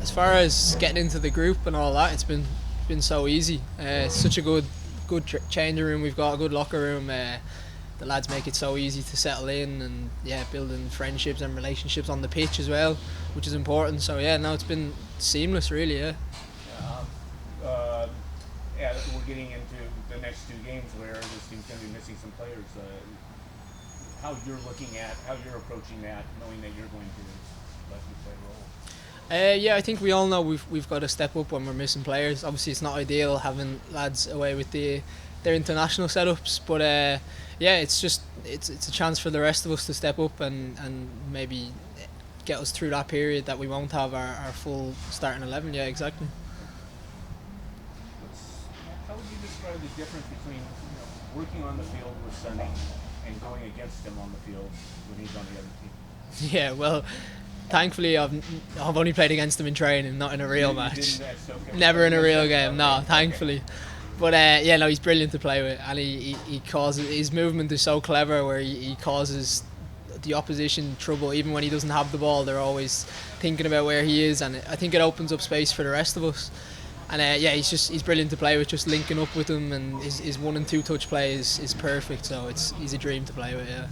as far as getting into the group and all that, it's been so easy. It's such a good changing room. We've got a good locker room. The lads make it so easy to settle in, and building friendships and relationships on the pitch as well, which is important. So no, it's been seamless, really. Yeah. We're getting into the next two games where this team's going to be missing some players. How you're looking at, how you're approaching that, knowing that you're going to likely play a role. I think we all know we've got to step up when we're missing players. Obviously, it's not ideal having lads away with their international setups, but it's a chance for the rest of us to step up and maybe get us through that period that we won't have our full starting 11. Yeah, exactly. How would you describe the difference between working on the field with Sonny and going against him on the field when he's on the other team? Yeah, well, thankfully I've only played against him in training, not in a real match. Never in a real game, no, thankfully. But no, he's brilliant to play with, and he causes, his movement is so clever where he causes the opposition trouble. Even when he doesn't have the ball, they're always thinking about where he is, and I think it opens up space for the rest of us. And he's brilliant to play with. Just linking up with him, and his 1 and 2 touch play is perfect. So he's a dream to play with. Yeah.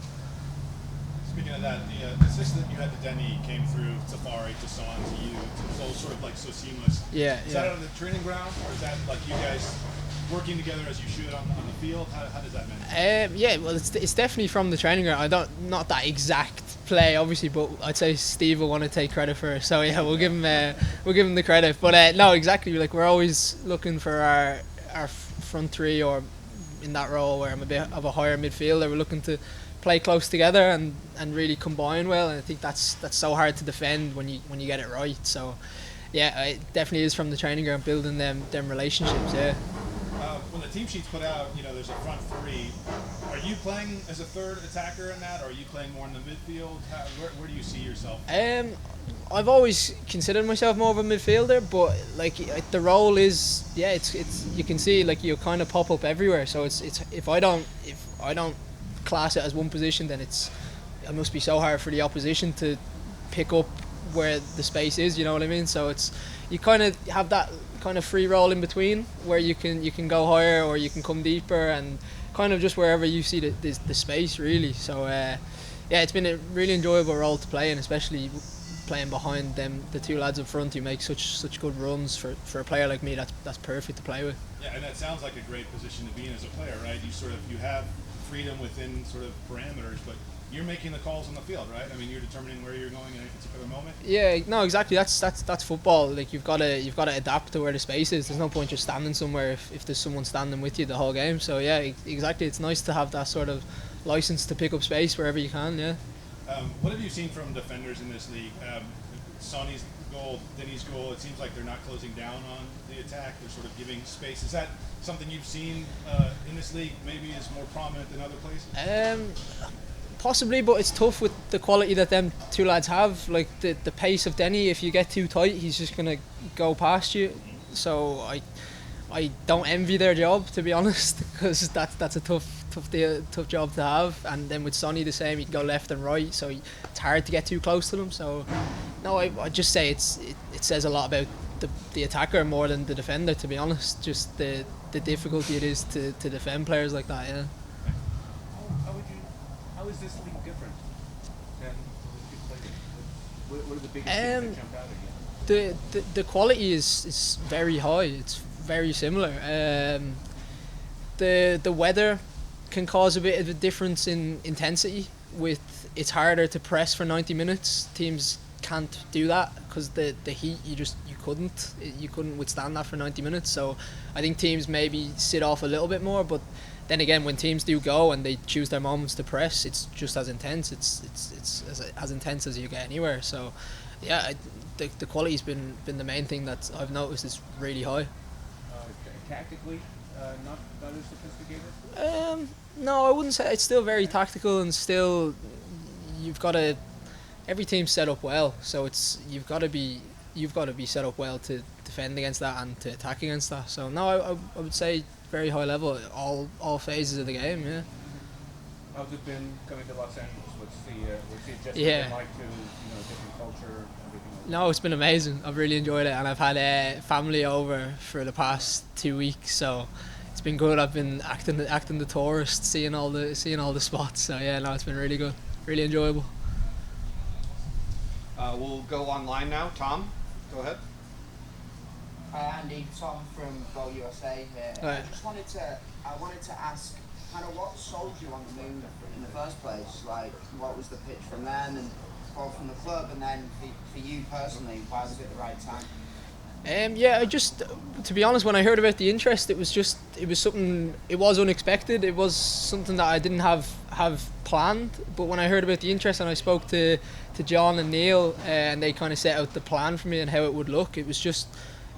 Speaking of that, the assist that you had to Denny came through Safari to Son to you. It was all sort of like so seamless. Yeah. Is that on the training ground, or is that like you guys working together as you should on the field? How does that manage? Well, it's definitely from the training ground. Not that exact play, obviously, but I'd say Steve will want to take credit for it. So we'll give him the credit. But no, exactly. Like, we're always looking for our front three, or in that role where I'm a bit of a higher midfielder. We're looking to play close together and really combine well. And I think that's so hard to defend when you get it right. So it definitely is from the training ground, building them relationships. Yeah. When the team sheet's put out, there's a front three. Are you playing as a third attacker in that, or are you playing more in the midfield? Where do you see yourself? I've always considered myself more of a midfielder, but like the role is, it's you can see, like, you kind of pop up everywhere. So it's if I don't class it as one position, then it must be so hard for the opposition to pick up where the space is. You know what I mean? So you kind of have that kind of free roll in between where you can go higher or you can come deeper, and kind of just wherever you see the space, really. So it's been a really enjoyable role to play, and especially playing behind the two lads in front who make such good runs. For a player like me, that's perfect to play with. Yeah, and that sounds like a great position to be in as a player, right? You have freedom within sort of parameters, but you're making the calls on the field, right? I mean, you're determining where you're going in any particular moment. Yeah, no, exactly. That's football. Like, you've got to adapt to where the space is. There's no point just standing somewhere if there's someone standing with you the whole game. So exactly. It's nice to have that sort of license to pick up space wherever you can. Yeah. What have you seen from defenders in this league? Sonny's goal, Denny's goal. It seems like they're not closing down on the attack. They're sort of giving space. Is that something you've seen in this league? Maybe is more prominent than other places. Possibly, but it's tough with the quality that them two lads have. Like, the pace of Denny, if you get too tight, he's just gonna go past you. So I don't envy their job, to be honest, because that's a tough job to have. And then with Sonny the same, he can go left and right, so it's hard to get too close to them. So no, I just say it says a lot about the attacker more than the defender, to be honest. Just the difficulty it is to defend players like that. Yeah. How is this league different than what are the biggest things that jump out at you? The quality is very high. It's very similar. The weather can cause a bit of a difference in intensity. It's harder to press for 90 minutes. Teams can't do that because the heat, you couldn't withstand that for 90 minutes. So I think teams maybe sit off a little bit more, but then again, when teams do go and they choose their moments to press, it's just as intense. It's as intense as you get anywhere. So the quality's been the main thing that I've noticed is really high. Tactically, not as sophisticated? No, I wouldn't say. It's still very tactical, and still every team's set up well. So you've got to be set up well to defend against that and to attack against that. So no, I would say very high level, all phases of the game. Yeah. How's it been coming to Los Angeles? What's the adjustment Yeah. been like to different culture, everything like No, it's been amazing. I've really enjoyed it, and I've had family over for the past 2 weeks, so it's been good. I've been acting the tourist, seeing all the spots. So yeah, no, it's been really good, really enjoyable. We'll go online now. Tom, go ahead. Hi Andy, Tom from Goal USA here. Right. I wanted to ask kind of what sold you on the move in the first place? Like, what was the pitch from them and from the club, and then for you personally, why was it the right time? Yeah, to be honest, when I heard about the interest, it was something. It was unexpected. It was something that I didn't have planned. But when I heard about the interest and I spoke to John and Neil, and they kind of set out the plan for me and how it would look, it was just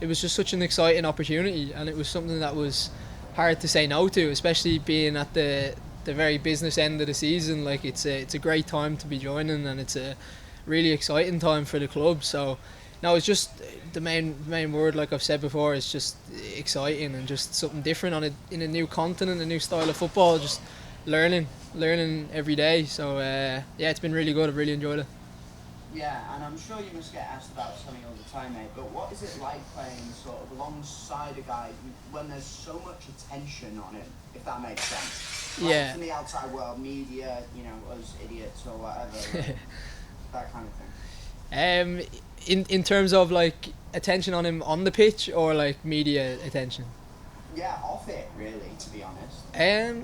such an exciting opportunity, and it was something that was hard to say no to, especially being at the very business end of the season. Like, it's a great time to be joining, and it's a really exciting time for the club. So no, it's just the main word, like I've said before, is just exciting and just something different in a new continent, a new style of football. Just learning every day. So yeah, it's been really good. I've really enjoyed it. Yeah, and I'm sure you must get asked about something all the time, mate, but what is it like playing sort of alongside a guy when there's so much attention on him, if that makes sense? Like, Yeah. from the outside world, media, us idiots or whatever, like, that kind of thing. In terms of like attention on him on the pitch, or like media attention. Yeah, off it, really, to be honest.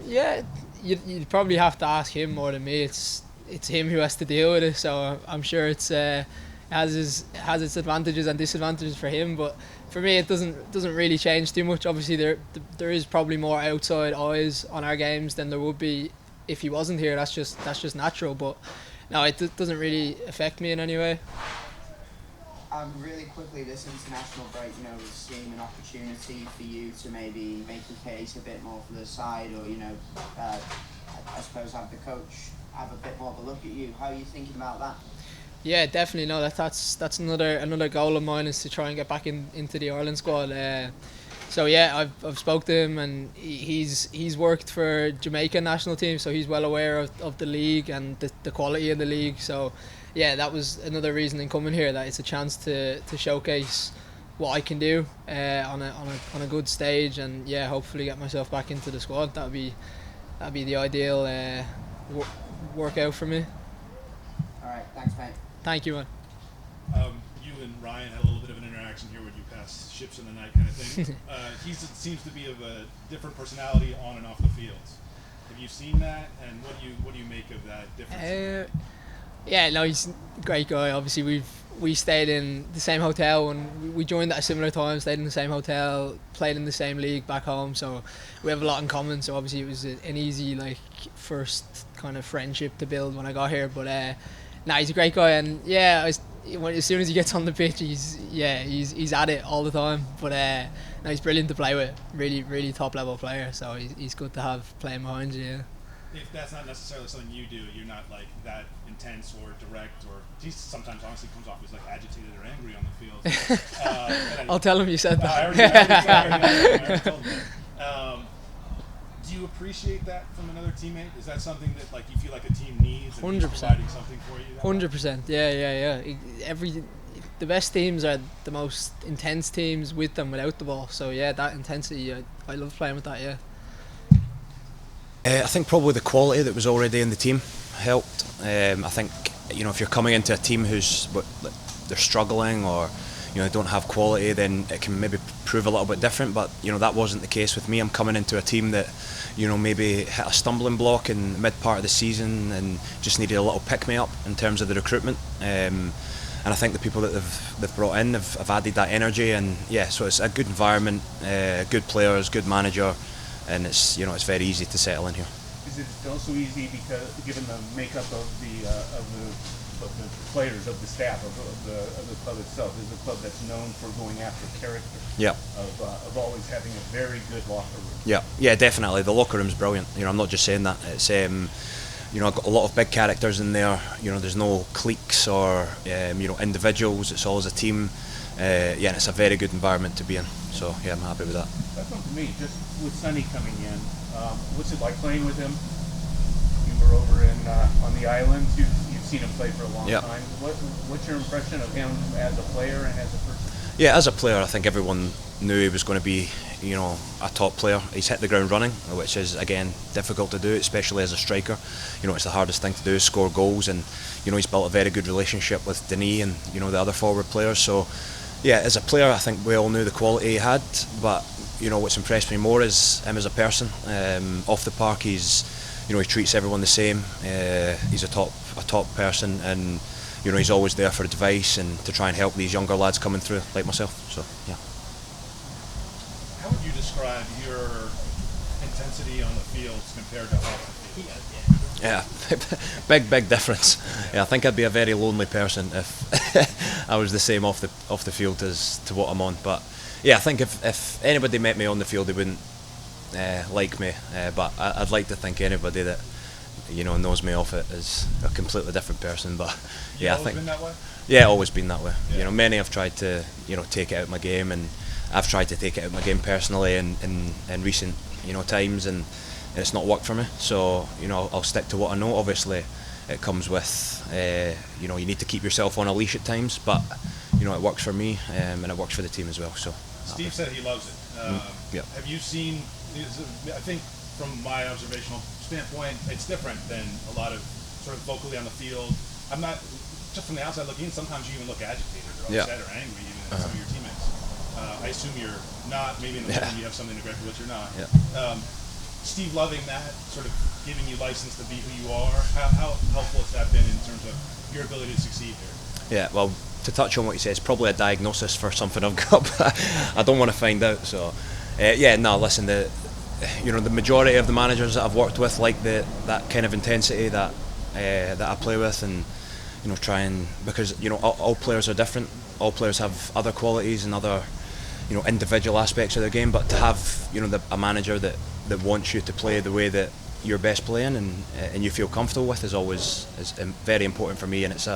Yeah, you'd probably have to ask him more than me. It's him who has to deal with it, so I'm sure it has its advantages and disadvantages for him. But for me, it doesn't really change too much. Obviously, there is probably more outside eyes on our games than there would be if he wasn't here. That's just natural. But no, it doesn't really affect me in any way. Really quickly, this international break, was seeing an opportunity for you to maybe make your case a bit more for the side, or I suppose have the coach have a bit more of a look at you. How are you thinking about that? Yeah, definitely. No, that's another goal of mine, is to try and get back into the Ireland squad. So yeah, I've spoke to him, and he's worked for Jamaica national team, so he's well aware of the league and the quality of the league. So yeah, that was another reason in coming here, that it's a chance to showcase what I can do on a good stage, and yeah, hopefully get myself back into the squad. That'd be the ideal workout for me. All right, thanks, mate. Thank you, man. You and Ryan had a little bit of an interaction here when you passed ships in the night kind of thing. He seems to be of a different personality on and off the field. Have you seen that, and what do you make of that difference? Yeah, no, he's a great guy. Obviously, we stayed in the same hotel, and we joined at a similar time, stayed in the same hotel, played in the same league back home, so we have a lot in common. So obviously it was an easy first kind of friendship to build when I got here. But he's a great guy, and yeah, as soon as he gets on the pitch, he's at it all the time. But he's brilliant to play with, really really top level player. So he's good to have playing behind you. Yeah. If that's not necessarily something you do, you're not like that intense or direct, or he sometimes honestly comes off as like agitated or angry on the field. I'll tell him you said that. I already told him that. Do you appreciate that from another teammate? Is that something that like you feel like a team needs, and 100%. he's providing something for you? 100%. Yeah. The best teams are the most intense teams with them without the ball. So yeah, that intensity, I love playing with that. Yeah. I think probably the quality that was already in the team helped. I think if you're coming into a team who's they're struggling, or they don't have quality, then it can maybe prove a little bit different. But that wasn't the case with me. I'm coming into a team that maybe hit a stumbling block in the mid part of the season and just needed a little pick me up in terms of the recruitment. And I think the people that they've brought in have added that energy, and yeah, so it's a good environment, good players, good manager. And it's it's very easy to settle in here. Is it also easy because given the makeup of the players, of the staff, of the club itself, is a club that's known for going after character? Yeah. Of always having a very good locker room. Yeah, definitely. The locker room's brilliant. I'm not just saying that. It's I've got a lot of big characters in there. There's no cliques or individuals. It's all as a team. And it's a very good environment to be in. So yeah, I'm happy with that. That's one for me. Just with Sonny coming in, what's it like playing with him? You were over over in on the islands. You've seen him play for a long Yep. time. What's your impression of him as a player and as a person? Yeah, as a player, I think everyone knew he was going to be, a top player. He's hit the ground running, which is again difficult to do, especially as a striker. It's the hardest thing to do, score goals, and he's built a very good relationship with Denis and the other forward players. So, yeah, as a player, I think we all knew the quality he had. But what's impressed me more is him as a person. Off the park, he treats everyone the same. He's a top person, and he's always there for advice and to try and help these younger lads coming through like myself. So, yeah. How would you describe your intensity on the fields compared to off the field? Yeah, big difference. Yeah, I think I'd be a very lonely person if I was the same off the field as to what I'm on. But yeah, I think if anybody met me on the field, they wouldn't like me. But I'd like to think anybody that knows me off it is a completely different person. But yeah, I think been that way? yeah, always been that way. Yeah. Many have tried to take it out of my game, and I've tried to take it out of my game personally in recent times, and it's not worked for me. So I'll stick to what I know. Obviously, it comes with you need to keep yourself on a leash at times, but it works for me, and it works for the team as well. So Steve said he loves it. Yep. Have you seen? I think from my observational standpoint, it's different than a lot of sort of vocally on the field. I'm not just from the outside looking in. Sometimes you even look agitated or Yeah. upset or angry, even at some of your teammates. I assume you're not. Maybe in the moment you have something to correct, but you're not. Yeah. Steve loving that, sort of giving you license to be who you are. How helpful has that been in terms of your ability to succeed here? Yeah, well, to touch on what you said, it's probably a diagnosis for something I've got, but I don't want to find out. So, listen, the majority of the managers that I've worked with like that kind of intensity that I play with, and try and, because all players are different. All players have other qualities and other individual aspects of their game, but to have a manager that wants you to play the way that you're best playing and you feel comfortable with is very important for me. And it's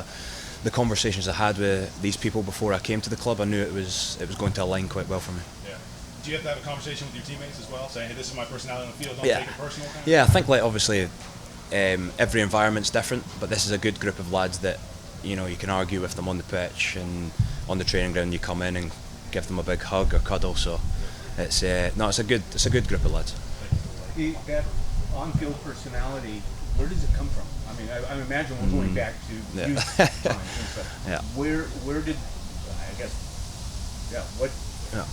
the conversations I had with these people before I came to the club, I knew it was going to align quite well for me. Yeah. Do you have to have a conversation with your teammates as well, saying, "Hey, this is my personality on the field. Don't Yeah. take it personal"? Kind of? Yeah, I think obviously every environment's different, but this is a good group of lads that you can argue with them on the pitch, and on the training ground you come in and give them a big hug or cuddle. So it's a good group of lads. That on-field personality, where does it come from? I mean, I imagine we're going back to Yeah. youth times and stuff. Yeah. Where did, I guess, what? Yeah.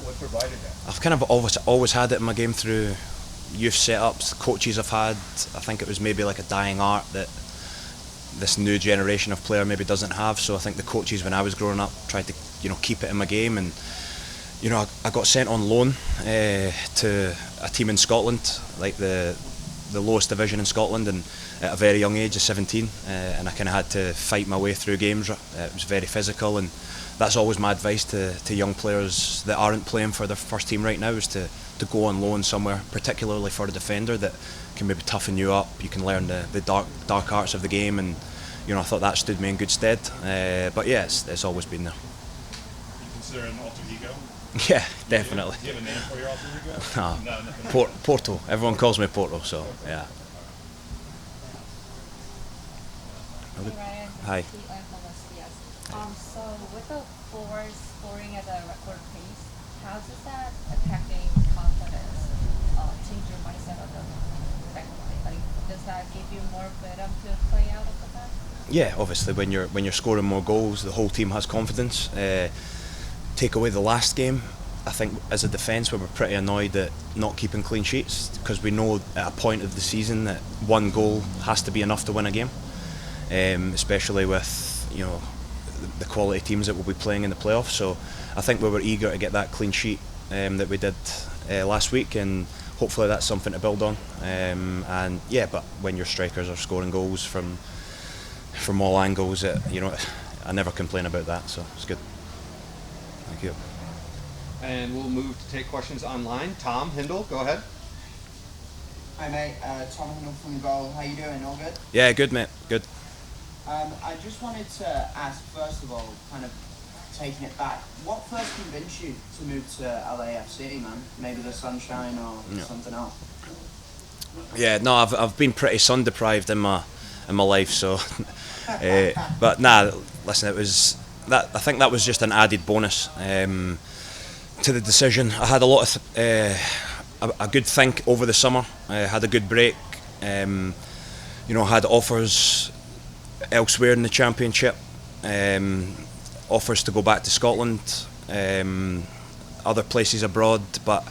What provided that? I've kind of always had it in my game through youth setups, coaches I've had. I think it was maybe like a dying art that this new generation of player maybe doesn't have. So I think the coaches when I was growing up tried to keep it in my game, and I got sent on loan to a team in Scotland, like the lowest division in Scotland, and at a very young age of 17, and I kind of had to fight my way through games. It was very physical, and that's always my advice to young players that aren't playing for their first team right now, is to go on loan somewhere, particularly for a defender that can maybe toughen you up. You can learn the dark arts of the game, and I thought that stood me in good stead. But yeah, it's always been there. You consider it an alter ego? Yeah, definitely. Do you have a name for your alter ego? No. nothing. Porto. Everyone calls me Porto, so yeah. Hey Ryan, Hi. Caitlin from SBS. So with the forwards scoring at a record pace, how does that attacking confidence change your mindset of the back line? Like, does that give you more freedom to play out of the back? Yeah, obviously when you're scoring more goals, the whole team has confidence. Take away the last game, I think as a defence we were pretty annoyed at not keeping clean sheets, because we know at a point of the season that one goal has to be enough to win a game, especially with the quality teams that will be playing in the playoffs. So I think we were eager to get that clean sheet that we did last week, and hopefully that's something to build on. And yeah, but when your strikers are scoring goals from all angles, I never complain about that, so it's good. Thank you. And we'll move to take questions online. Tom Hindle, go ahead. Hi mate, Tom Hunnell from Goal. How you doing? All good? Yeah, good mate, good. I just wanted to ask, first of all, kind of taking it back, what first convinced you to move to LAFC, man? Maybe the sunshine or Yeah. something else? Yeah, no, I've been pretty sun deprived in my life, so. But nah, listen, it was that. I think that was just an added bonus to the decision. I had a lot of a good think over the summer. I had a good break. Had offers elsewhere in the championship, offers to go back to Scotland, other places abroad, but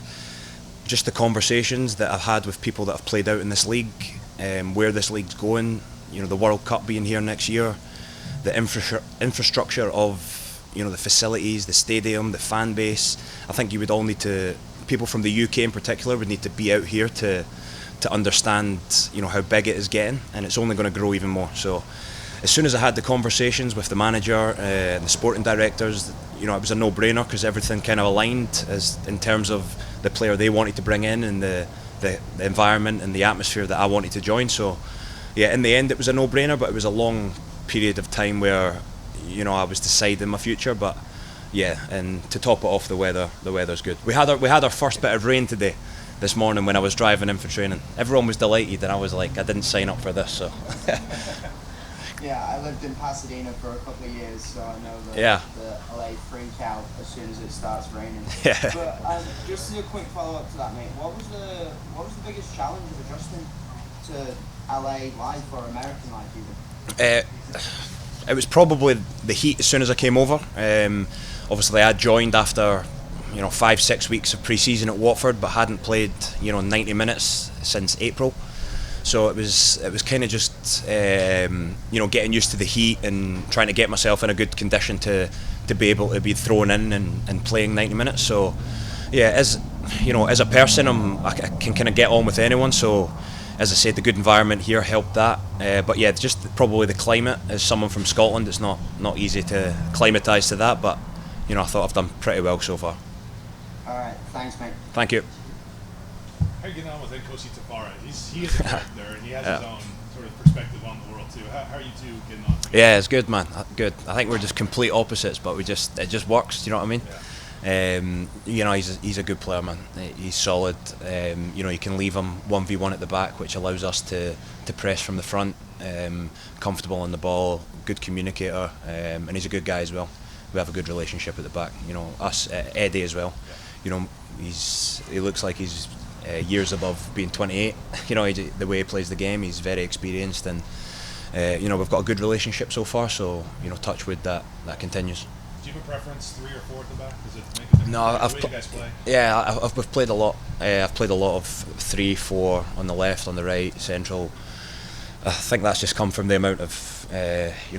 just the conversations that I've had with people that have played out in this league, where this league's going, the World Cup being here next year, the infrastructure of the facilities, the stadium, the fan base. I think you would all need to, people from the UK in particular, would need to be out here to understand how big it is getting, and it's only going to grow even more. So as soon as I had the conversations with the manager and the sporting directors, it was a no-brainer, because everything kind of aligned as in terms of the player they wanted to bring in and the environment and the atmosphere that I wanted to join. So yeah, in the end it was a no-brainer, but it was a long period of time where I was deciding my future. But yeah, and to top it off, the weather's good. We had our first bit of rain today, this morning, when I was driving in for training. Everyone was delighted, and I was like, I didn't sign up for this, so. Yeah, I lived in Pasadena for a couple of years, so I know the LA freak out as soon as it starts raining. Yeah. But just as a quick follow-up to that, mate, what was the biggest challenge of adjusting to LA life or American life even? It was probably the heat as soon as I came over. Obviously I joined after 5-6 weeks of pre-season at Watford, but hadn't played 90 minutes since April. So it was kind of just getting used to the heat and trying to get myself in a good condition to be able to be thrown in and playing 90 minutes. So yeah, as a person, I can kind of get on with anyone. So as I said, the good environment here helped that. But yeah, just probably the climate. As someone from Scotland, it's not easy to acclimatise to that. But I thought I've done pretty well so far. All right, thanks, mate. Thank you. How are you getting on with Nkosi Tafara? He is a character, and he has his own sort of perspective on the world too. How are you two getting on together? Yeah, it's good, man. Good. I think we're just complete opposites, but it just works. Do you know what I mean? Yeah. He's a good player, man. He's solid. You can leave him 1v1 at the back, which allows us to press from the front. Comfortable on the ball, good communicator, and he's a good guy as well. We have a good relationship at the back. Us, Eddie as well. He looks like he's years above being 28. The way he plays the game, he's very experienced, and we've got a good relationship so far. So touch wood that continues. Do you have a preference, 3 or 4 at the back? Does it make a difference? No, the way you guys play? Yeah, we've played a lot. I've played a lot of 3, 4 on the left, on the right, central. I think that's just come from the amount of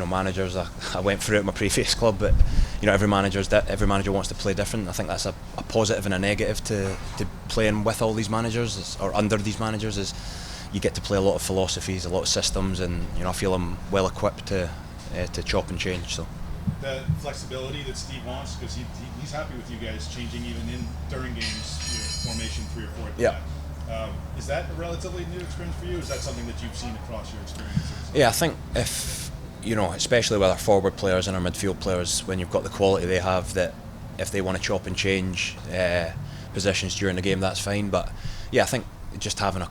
managers I went through at my previous club, but every manager wants to play different. I think that's a positive and a negative to playing with all these managers or under these managers, is you get to play a lot of philosophies, a lot of systems, and I feel I'm well equipped to chop and change. So the flexibility that Steve wants, because he's happy with you guys changing even during games, formation 3 or 4 at the back. Is that a relatively new experience for you? Is that something that you've seen across your experiences? Yeah, I think if especially with our forward players and our midfield players, when you've got the quality they have, that if they want to chop and change positions during the game, that's fine. But yeah, I think just having a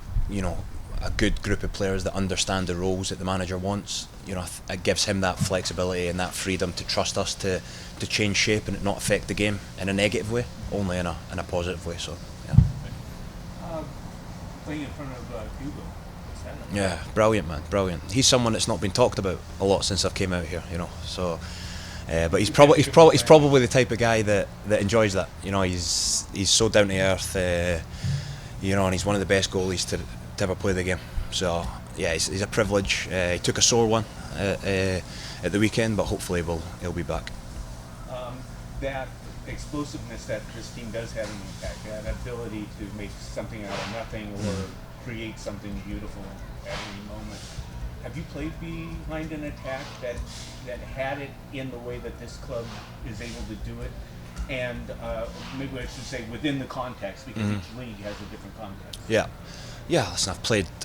good group of players that understand the roles that the manager wants, it gives him that flexibility and that freedom to trust us to change shape and it not affect the game in a negative way, only in a positive way. So yeah. Playing in front of Hugo. Yeah, brilliant, man, brilliant. He's someone that's not been talked about a lot since I've came out here, So, but he's probably the type of guy that enjoys that. He's so down to earth, and he's one of the best goalies to ever play the game. So yeah, he's a privilege. He took a sore one at the weekend, but hopefully he'll be back. That explosiveness that this team does have in impact, that ability to make something out of nothing or create something beautiful at any moment. Have you played behind an attack that had it in the way that this club is able to do it? And maybe I should say within the context, because each league has a different context. Yeah. Listen,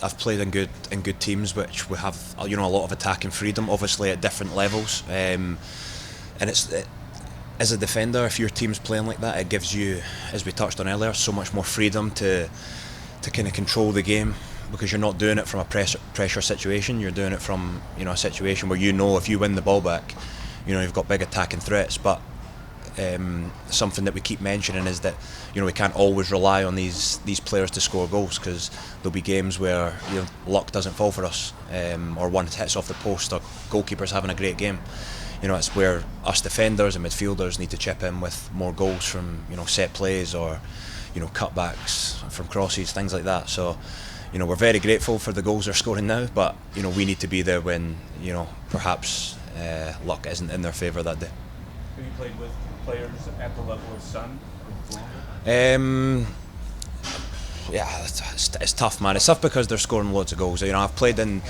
I've played in good teams which we have a lot of attacking freedom, obviously at different levels, and as a defender, if your team's playing like that, it gives you, as we touched on earlier, so much more freedom to kind of control the game because you're not doing it from a pressure situation. You're doing it from a situation where if you win the ball back, you've got big attacking threats. But something that we keep mentioning is that we can't always rely on these players to score goals, because there'll be games where luck doesn't fall for us, or one hits off the post, or goalkeeper's having a great game. It's where us defenders and midfielders need to chip in with more goals from set plays, or cutbacks from crosses, things like that. So we're very grateful for the goals they're scoring now, but we need to be there when perhaps luck isn't in their favour that day. Have you played with players at the level of Son? Yeah, it's tough, man. It's tough because they're scoring loads of goals. I've played in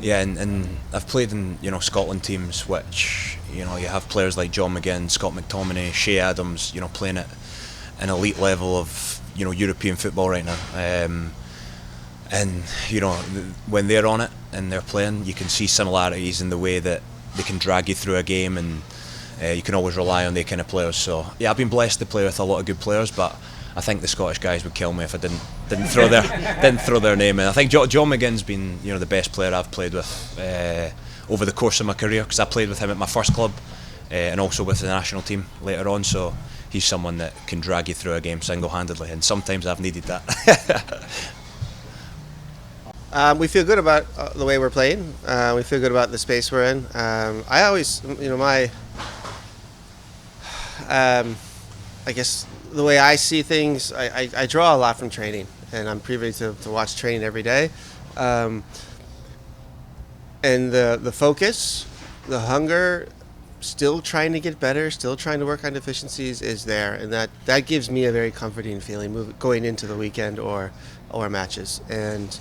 and I've played in Scotland teams, which you have players like John McGinn, Scott McTominay, Shea Adams, playing at an elite level of European football right now. And when they're on it and they're playing, you can see similarities in the way that they can drag you through a game, and you can always rely on their kind of players. So yeah, I've been blessed to play with a lot of good players, but I think the Scottish guys would kill me if I didn't throw their name in. I think John McGinn's been the best player I've played with over the course of my career, because I played with him at my first club and also with the national team later on. So he's someone that can drag you through a game single-handedly, and sometimes I've needed that. We feel good about the way we're playing. We feel good about the space we're in. I always, I guess the way I see things, I draw a lot from training, and I'm privy to watch training every day. And the focus, the hunger, still trying to get better, still trying to work on deficiencies is there, and that gives me a very comforting feeling going into the weekend or matches. And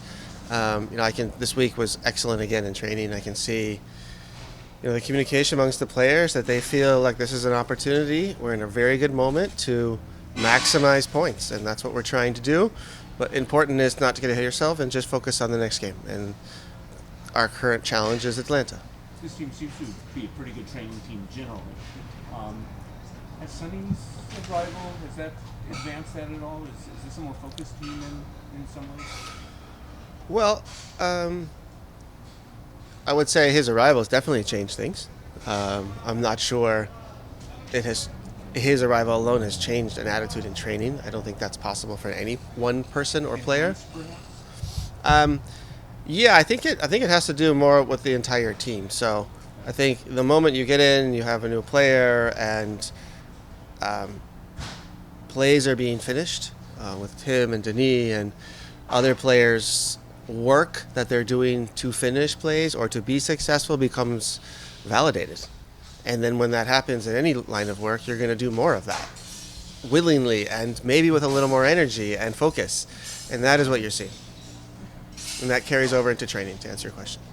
this week was excellent again in training. I can see the communication amongst the players, that they feel like this is an opportunity. We're in a very good moment to maximize points, and that's what we're trying to do. But important is not to get ahead of yourself and just focus on the next game. And our current challenge is Atlanta. This team seems to be a pretty good training team generally. Has Sonny's arrival, has that advanced that at all? Is this a more focused team in some ways? Well, I would say his arrival has definitely changed things. I'm not sure his arrival alone has changed an attitude in training. I don't think that's possible for any one person or player. Yeah, I think it has to do more with the entire team. So I think the moment you get in, you have a new player, and plays are being finished with Tim and Denis and other players. Work that they're doing to finish plays or to be successful becomes validated. And then when that happens in any line of work, you're going to do more of that willingly, and maybe with a little more energy and focus. And that is what you're seeing. And that carries over into training, to answer your question.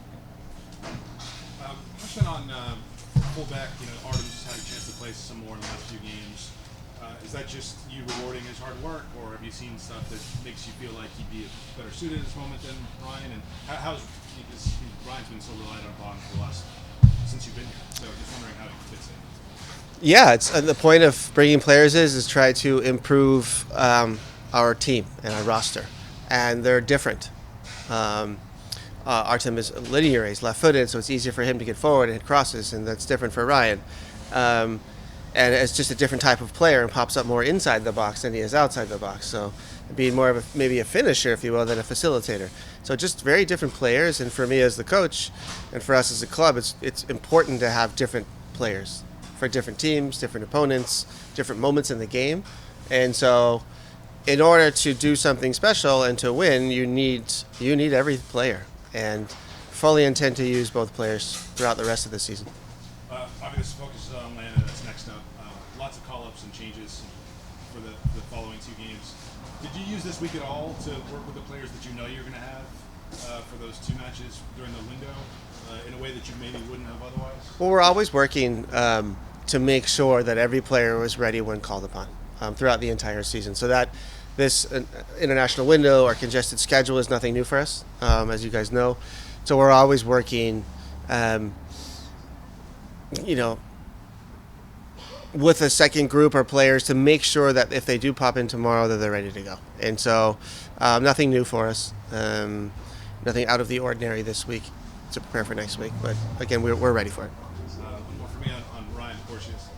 Question on fullback. Artem's had a chance to play some more in the last few games. Is that just you rewarding his hard work, or have you seen stuff that makes you feel like he'd be better suited at this moment than Ryan? And because Ryan's been so relied upon for the last since you've been here, so just wondering how he fits in. Yeah, it's the point of bringing players is try to improve our team and our roster, and they're different. Artem is linear; he's left-footed, so it's easier for him to get forward and hit crosses, and that's different for Ryan. And it's just a different type of player, and pops up more inside the box than he is outside the box. So being more of maybe a finisher, if you will, than a facilitator. So just very different players. And for me as the coach, and for us as a club, it's important to have different players for different teams, different opponents, different moments in the game. And so in order to do something special and to win, you need every player. And fully intend to use both players throughout the rest of the season. Obviously, focus on Atlanta. That's next up. Lots of call-ups and changes for the following two games. Did you use this week at all to work with the players that you know you're going to have for those two matches during the window in a way that you maybe wouldn't have otherwise? Well, we're always working to make sure that every player was ready when called upon throughout the entire season. So that this international window or congested schedule is nothing new for us, as you guys know. So we're always working with a second group or players to make sure that if they do pop in tomorrow, that they're ready to go. And so nothing new for us. nothing out of the ordinary this week to prepare for next week. But again, we're ready for it. One more for me on Ryan Porteous.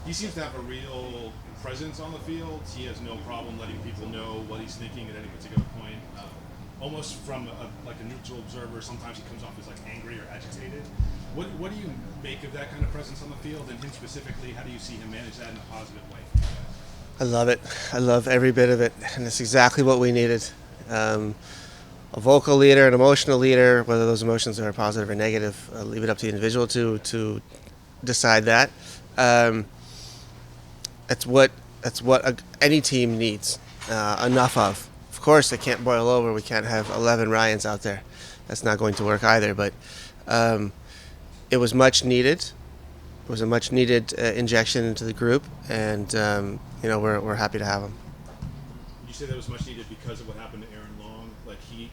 He seems to have a real presence on the field. He has no problem letting people know what he's thinking at any particular point. Almost from like a neutral observer, sometimes he comes off as like angry or agitated. What do you make of that kind of presence on the field, and him specifically? How do you see him manage that in a positive way? I love it. I love every bit of it, and it's exactly what we needed. A vocal leader, an emotional leader, whether those emotions are positive or negative, I'll leave it up to the individual to decide that. That's what any team needs enough of. Of course, it can't boil over. We can't have 11 Ryans out there. That's not going to work either. But it was much needed. It was a much needed injection into the group, and we're happy to have him. Would you say that was much needed because of what happened to Aaron Long? Like he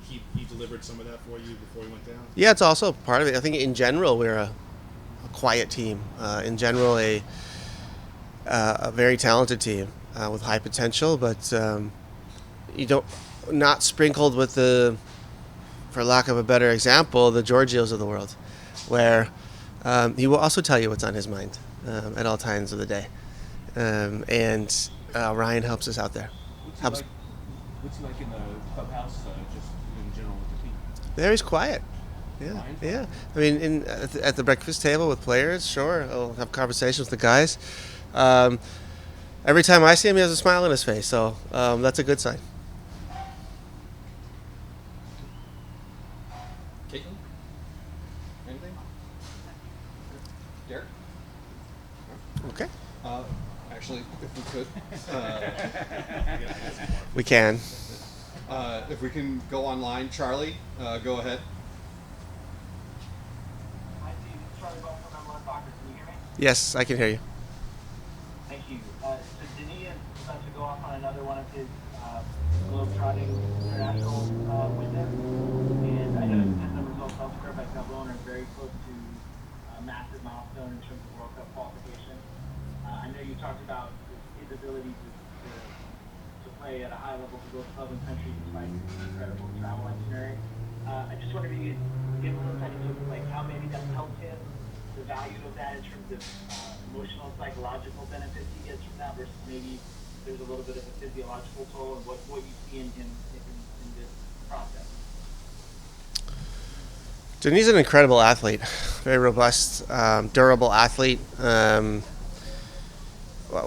delivered some of that for you before he went down? Yeah, it's also part of it. I think in general we're a quiet team. In general, a very talented team with high potential, but not sprinkled with the, for lack of a better example, the Georgios of the world, where he will also tell you what's on his mind at all times of the day, and Ryan helps us out there. What's he like in the clubhouse, just in general with the team? There he's quiet. Yeah. I mean, at the breakfast table with players, sure, I'll have conversations with the guys. Every time I see him, he has a smile on his face, so that's a good sign. Caitlin? Anything? Derek? Okay. Actually, if we could, We can. if we can go online, Charlie, go ahead. Hi, Steve. It's Charlie Ball from M1 Soccer. Can you hear me? Yes, I can hear you. Thank you. So Denis is about to go off on another one of his globe-trotting international windows, and I know his end results elsewhere by Gabon are very close to a massive milestone in terms of World Cup qualification. I know you talked about his ability to play at a high level for both club and country despite his incredible travel itinerary. I just wonder if you could give a little insight into like how maybe that's helped him, the value of that in terms of emotional, psychological benefits he gets from that versus maybe there's a little bit of a physiological toll, and what you see in him in this process. Denis is an incredible athlete, very robust, durable athlete.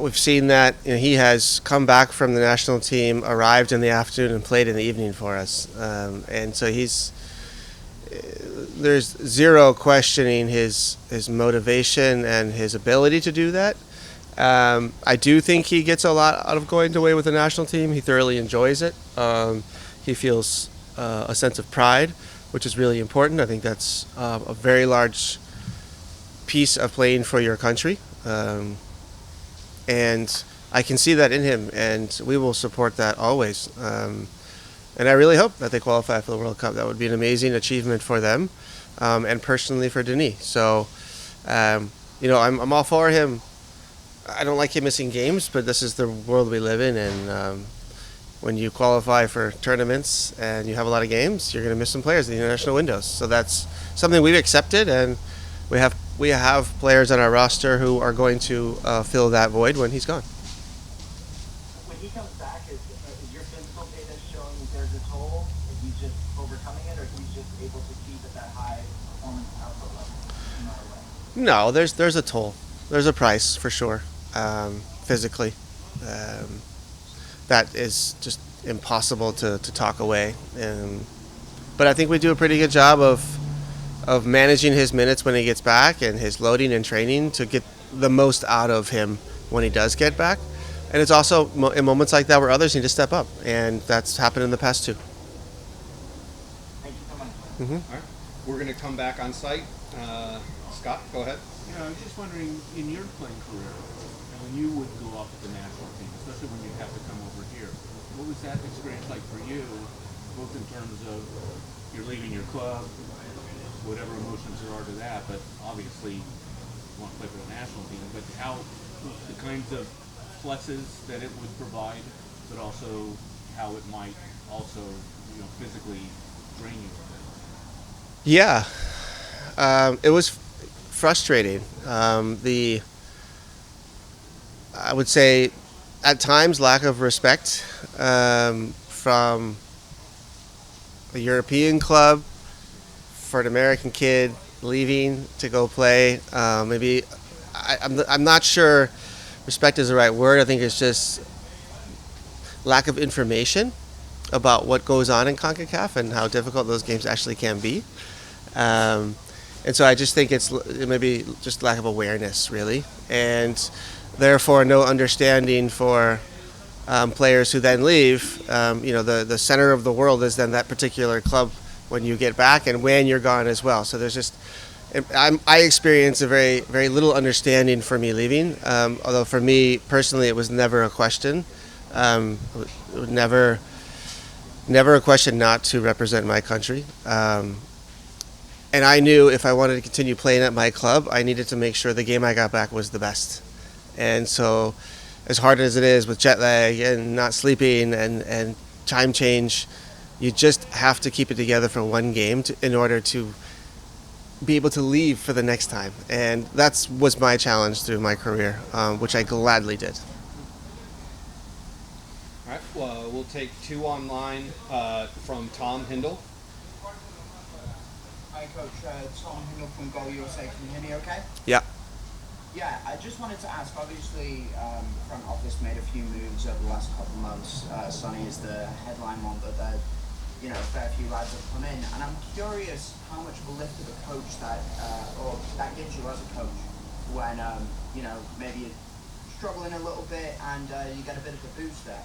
We've seen that he has come back from the national team, arrived in the afternoon, and played in the evening for us. And so there's zero questioning his motivation and his ability to do that. I do think he gets a lot out of going away with the national team. He thoroughly enjoys it. He feels a sense of pride, which is really important. I think that's a very large piece of playing for your country. And I can see that in him, and we will support that always. And I really hope that they qualify for the World Cup. That would be an amazing achievement for them, and personally for Denis. So, I'm all for him. I don't like him missing games, but this is the world we live in, and when you qualify for tournaments and you have a lot of games, you're going to miss some players in the international windows. So that's something we've accepted, and we have players on our roster who are going to fill that void when he's gone. When he comes back, is your physical data showing there's a toll? Is he just overcoming it, or is he just able to keep at that high performance output level no matter what? No, there's a toll. There's a price for sure, physically. That is just impossible to talk away. But I think we do a pretty good job of managing his minutes when he gets back and his loading and training to get the most out of him when he does get back. And it's also in moments like that where others need to step up, and that's happened in the past too. Thank you so much. Mm-hmm. All right. We're going to come back on site. Scott, go ahead. Yeah, I was just wondering, in your playing career, when you would go off with the national team, especially when you'd have to come over here, what was that experience like for you, both in terms of you're leaving your club, whatever emotions there are to that, but obviously you want to play for the national team, but how the kinds of pluses that it would provide, but also how it might also, physically drain you? Yeah, it was frustrating. I would say, at times, lack of respect from a European club for an American kid leaving to go play. Maybe I'm not sure respect is the right word. I think it's just lack of information about what goes on in CONCACAF and how difficult those games actually can be. And so I just think it's maybe just lack of awareness, really, and therefore no understanding for players who then leave. The center of the world is then that particular club when you get back and when you're gone as well. So there's just I experience a very, very little understanding for me leaving. Although for me personally, it was never a question. It was never a question not to represent my country. And I knew if I wanted to continue playing at my club, I needed to make sure the game I got back was the best. And so, as hard as it is with jet lag and not sleeping and time change, you just have to keep it together for one game in order to be able to leave for the next time. And that was my challenge through my career, which I gladly did. All right, well, we'll take two online from Tom Hindle. Hi, Coach. Tom Hindle from Goal USA. Can you hear me okay? Yeah. Yeah, I just wanted to ask, obviously, front office made a few moves over the last couple of months. Sonny is the headline one, but a fair few lads have come in. And I'm curious how much of a lift of a coach that gives you as a coach when, maybe you're struggling a little bit and you get a bit of a boost there.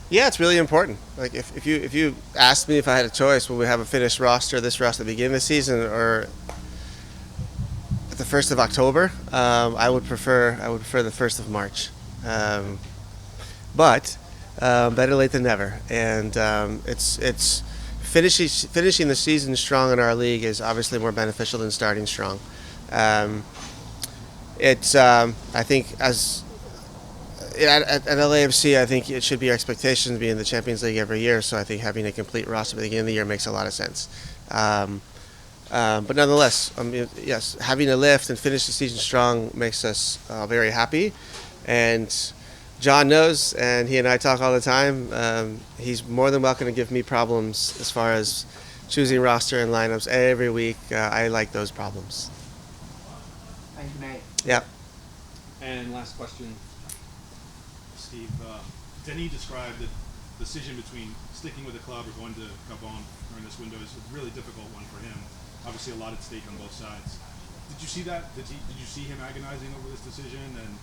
Yeah, it's really important. Like if you asked me if I had a choice, will we have a finished roster, this roster at the beginning of the season or at the 1st of October, I would prefer the 1st of March. But better late than never. And it's finishing the season strong in our league is obviously more beneficial than starting strong. I think at LAFC, I think it should be our expectation to be in the Champions League every year. So I think having a complete roster at the beginning of the year makes a lot of sense. But nonetheless, yes, having a lift and finish the season strong makes us very happy. And John knows, and he and I talk all the time. He's more than welcome to give me problems as far as choosing roster and lineups every week. I like those problems. Thank you, mate. Yeah. And last question. Steve, Denis described the decision between sticking with the club or going to Gabon during this window is a really difficult one for him. Obviously, a lot at stake on both sides. Did you see that? Did you see him agonizing over this decision? And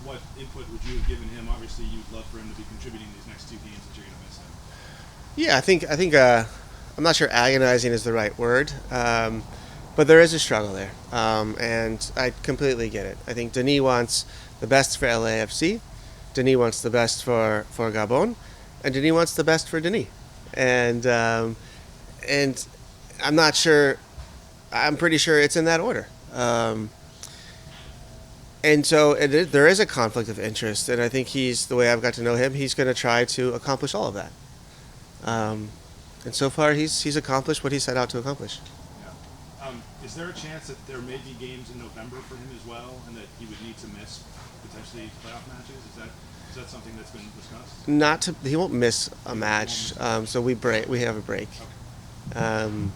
what input would you have given him? Obviously, you'd love for him to be contributing these next two games that you're going to miss him. Yeah, I think I'm not sure agonizing is the right word, but there is a struggle there, and I completely get it. I think Denis wants the best for LAFC. Denis wants the best for Gabon, and Denis wants the best for Denis. And I'm not sure. I'm pretty sure it's in that order. And so there is a conflict of interest, and I think the way I've got to know him, he's going to try to accomplish all of that. And so far, he's accomplished what he set out to accomplish. Yeah. Is there a chance that there may be games in November for him as well, and that he would need to miss potentially playoff matches? Is that something that's been discussed? He won't miss a match. So we have a break. Okay.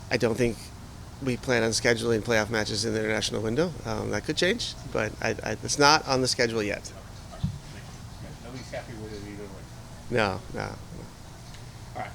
I don't think we plan on scheduling playoff matches in the international window. That could change, but it's not on the schedule yet. Nobody's happy with it either way. No. All right.